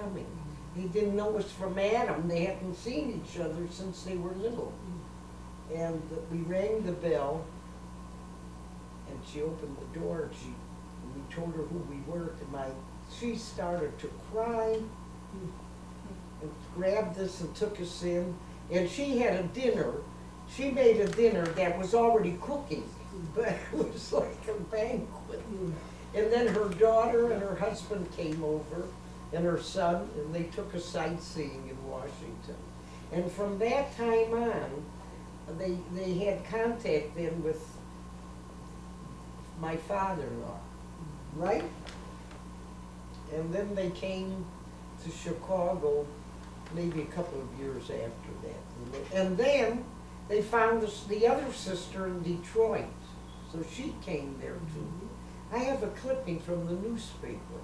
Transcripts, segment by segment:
coming. He didn't know us from Adam. They hadn't seen each other since they were little. And we rang the bell, and she opened the door, and we told her who we were, and she started to cry, and grabbed us and took us in, and she had a dinner. She made a dinner that was already cooking, but it was like a banquet. And then her daughter and her husband came over, and her son, and they took us sightseeing in Washington. And from that time on, they had contact then with my father-in-law, right? And then they came to Chicago maybe a couple of years after that. And then they found us, the other sister in Detroit, so she came there too. I have a clipping from the newspaper.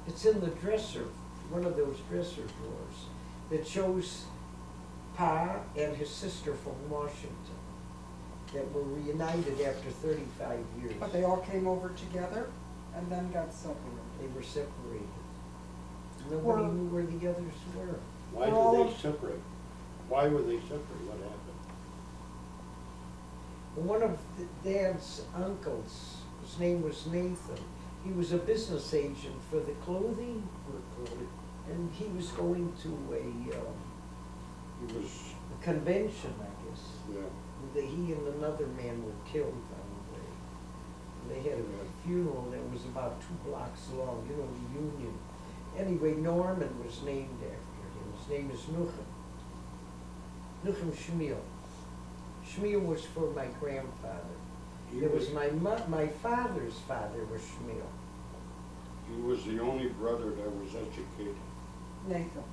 It's in the dresser, one of those dresser drawers, that shows Pa and his sister from Washington that were reunited after 35 years. But they all came over together and then got separated. They were separated. Nobody knew where the others were. Why did they separate? Why were they separate? What happened? One of Dad's uncles, his name was Nathan, he was a business agent for the clothing, and he was going to He was, a convention, I guess. yeah. He and another man were killed on the way. They had a funeral that was about 2 blocks long, you know, the Union. Anyway, Norman was named after him. His name is Nuchem. Nuchem Shmuel. Shmuel was for my grandfather. It was my father's father was Shmuel. He was the only brother that was educated. Nathan.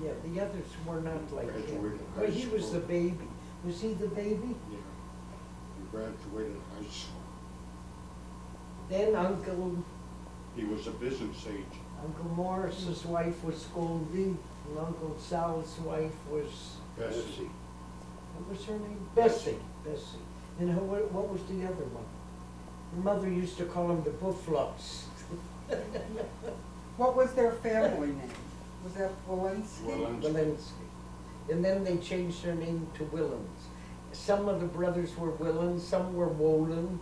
Yeah, the others were not like him. Graduated Well, high he was school. the baby. Was he the baby? Yeah. He graduated high school. Then Uncle He was a business agent. Morris's wife was Goldie, and Uncle Sal's wife was, Bessie. what was her name? Bessie. Bessie. And what was the other one? Her mother used to call them the Bufflocks. What was their family name? Was that Walensky? Walensky. And then they changed their name to Willens. Some of the brothers were Willens, some were Wolin,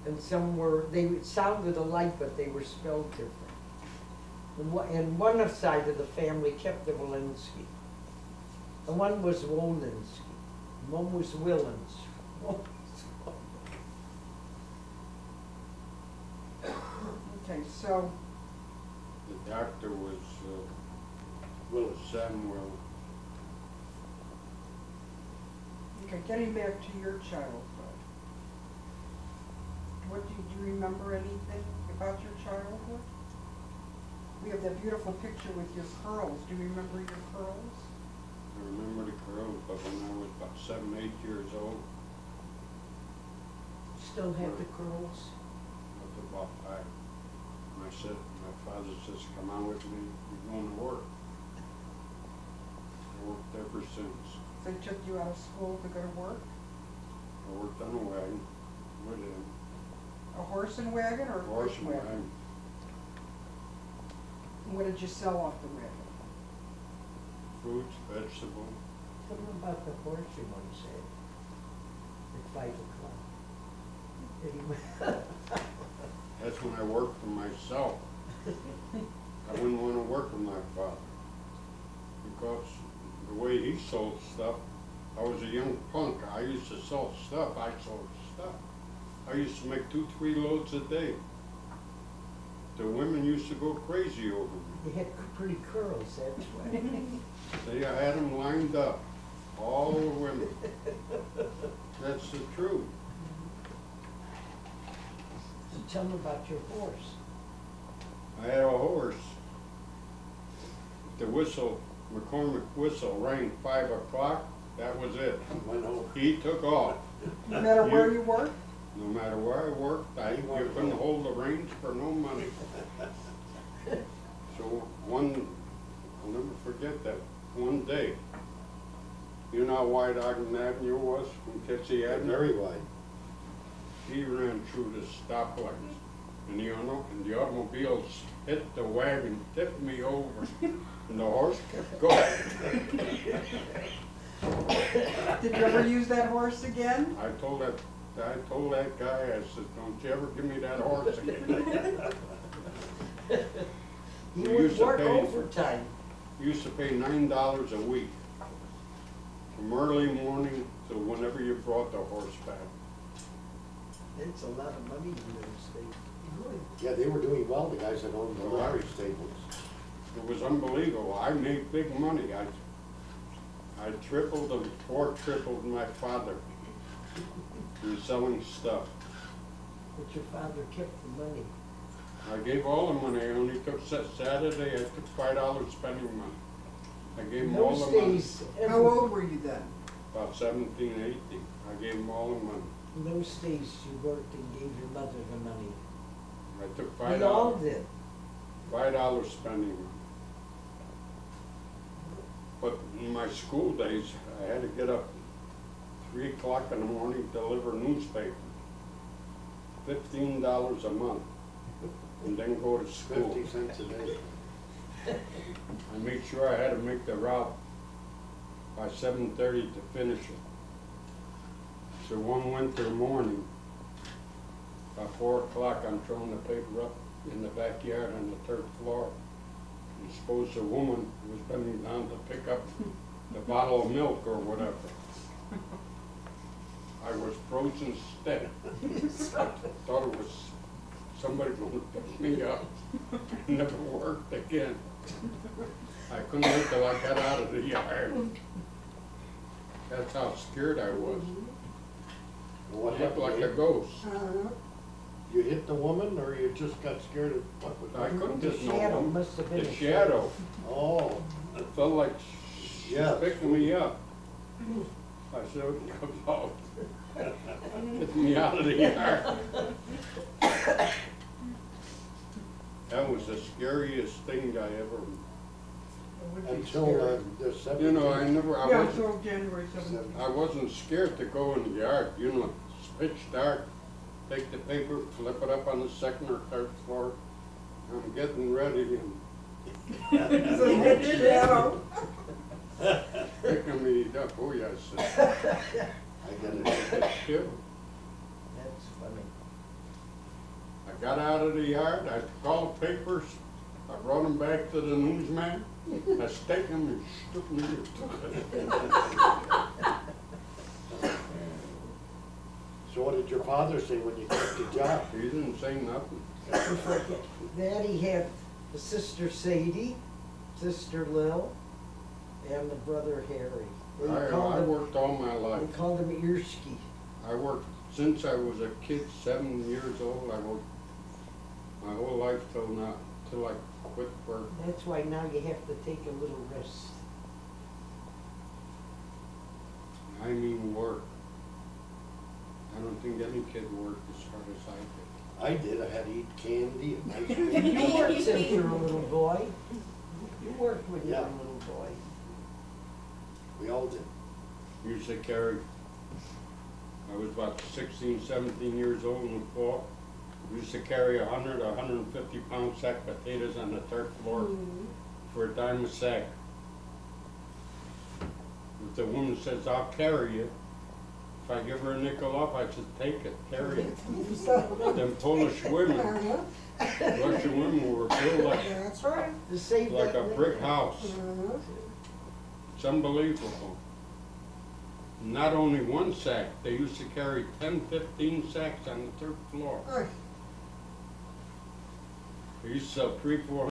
and some were, they sounded alike, but they were spelled different. And one side of the family kept the Walensky. And one was Wolensky, one was Willens. Okay, so The doctor was Willis Samuel. okay, getting back to your childhood. Do you remember anything about your childhood? We have that beautiful picture with your curls. Do you remember your curls? I remember the curls, but when I was about 7, 8 years old, Still had the curls. I was about 5. And my father says, come on with me, you're going to work. I worked ever since. They took you out of school to go to work? I worked on a wagon with him. A horse and wagon or a Horse push and wagon? wagon. And what did you sell off the wagon? Fruits, vegetables. Tell me about the horse you once had at 5 o'clock. That's when I worked for myself. I wouldn't want to work with my father. Because the way he sold stuff, I was a young punk. I used to sell stuff. I sold stuff. I used to make 2, 3 loads a day. The women used to go crazy over me. You had pretty curls, that's why. See, I had them lined up. All the women. That's the truth. So tell me about your horse. I had a horse. The whistle, McCormick whistle rang 5 o'clock, that was it. He took off. No matter where you worked? No matter where I worked, you couldn't hold the reins for no money. So I'll never forget that, one day. You know how wide Ogden Avenue was from Kitsy Avenue? Very wide. He ran through the stoplights and the automobiles hit the wagon, tipped me over, and the horse kept going. Did you ever use that horse again? I told that guy, I said, don't you ever give me that horse again. He We would used to work pay- overtime. Used to pay $9 a week, from early morning to whenever you brought the horse back. It's a lot of money in those days. Yeah, they were doing well, the guys that owned the Oh, lottery stables. It was unbelievable. I made big money. I tripled and tripled my father in selling stuff. But your father kept the money. I gave all the money. I only took Saturday. I took $5 spending money. I gave In him all those the money. days, How old were you then? About 17, 18. I gave him all the money. in those days, you worked and gave your mother the money. I took We all $5. did. $5 spending money. But in my school days, I had to get up 3 o'clock in the morning to deliver newspaper. $15 a month, and then go to school. 50 cents a day. I made sure I had to make the route by 7:30 to finish it. So one winter morning, by 4 o'clock, I'm throwing the paper up in the backyard on the third floor. And suppose a woman was bending down to pick up the bottle of milk or whatever. I was frozen stiff. I thought it was somebody going to pick me up. Never worked again. I couldn't wait till I got out of the yard. That's how scared I was. Well, what I looked like a happened? ghost. You hit the woman, or you just got scared of what was I couldn't The just know shadow them. must have been The a shadow. Oh, It felt like Yeah. picking me up. I said, come out. Get me out of the yard. That was the scariest thing I ever, until the 17th. you know, I Yeah, wasn't, until January 17th. I wasn't scared to go in the yard, you know, it's pitch dark, take the paper, flip it up on the second or third floor. I'm getting ready and So you hit your shadow. picking me up, oh yes. I get it. Shit. That's funny. I got out of the yard, I took all the papers, I brought them back to the newsman, I staked them and shook me. So what did your father say when you quit the job? He didn't say nothing. Daddy had a sister Sadie, sister Lil, and the brother Harry. They I called him, worked all my they life. called him Earski. I worked since I was a kid, 7 years old. I worked my whole life till now, till I quit work. That's why now you have to take a little rest. I mean work. I don't think any kid worked as hard as I did. I did, I had to eat candy and ice You cream. worked since you were a little boy. You worked when you were Yeah. a little boy. We all did. Used to carry, I was about 16, 17 years old in the fall. We used to carry 100, 150 pound sack of potatoes on the third floor for a dime a sack. If the woman says, I'll carry you, if I give her a nickel off, I said, take it, carry it. Them Polish women, Russian women were built That's right. To save like that a brick nickel. house. It's unbelievable. Not only one sack, they used to carry 10, 15 sacks on the third floor. Oy. They used to sell 300, 400